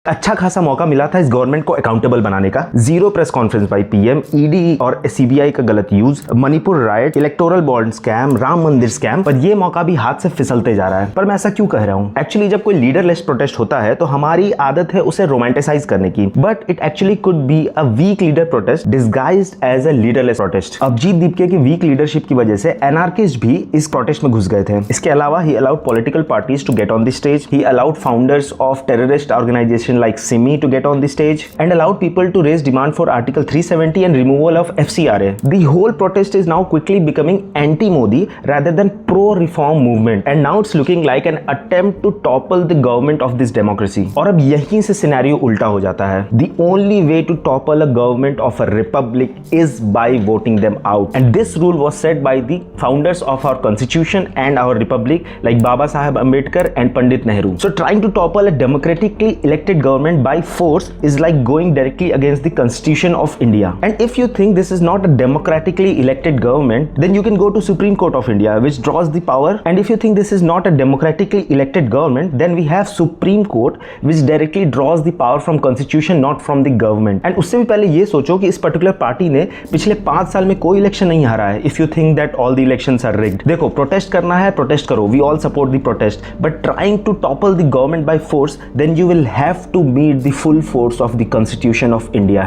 अच्छा खासा मौका मिला था इस गवर्नमेंट को अकाउंटेबल बनाने का। Zero press conference by PM, ED और सीबीआई का गलत use, Manipur right, electoral bond scam, Ram मंदिर स्कैम, पर ये मौका भी हाथ से फिसलते जा रहा है। पर मैं ऐसा क्यों कह रहा हूँ? एक्चुअली जब कोई लीडरलेस प्रोटेस्ट होता है तो हमारी आदत है उसे रोमांटिसाइज करने की, but it actually could be a weak leader protest disguised as a leaderless protest. Abhijit दीपके की वीक लीडरशिप की वजह से एनार्किस्ट भी इस प्रोटेस्ट में घुस गए थे। इसके अलावा he allowed political parties to get on the stage, he allowed founders of terrorist organisation like SIMI to get on the stage and allowed people to raise demand for Article 370 and removal of FCRA. The whole protest is now quickly becoming anti-Modi rather than pro-reform movement, and now it's looking like an attempt to topple the government of this democracy. और अब यहीं से scenario उल्टा हो जाता है। The only way to topple a government of a republic is by voting them out, and this rule was set by the founders of our constitution and our republic like Baba Saheb Ambedkar and Pandit Nehru. So trying to topple a democratically elected government by force is like going directly against the constitution of India. And if you think this is not a democratically elected government, then you can go to Supreme Court of India, which draws the power. And if you think this is not a democratically elected government, then we have Supreme Court, which directly draws the power from constitution, not from the government. And उससे भी पहले ये सोचो कि इस particular party ने पिछले 5 साल में कोई इलेक्शन नहीं हारा है। If you think that all the elections are rigged, देखो प्रोटेस्ट करना है, प्रोटेस्ट करो, we all support the protest, but trying to topple the government by force, then you will have to meet the full force of the Constitution of India.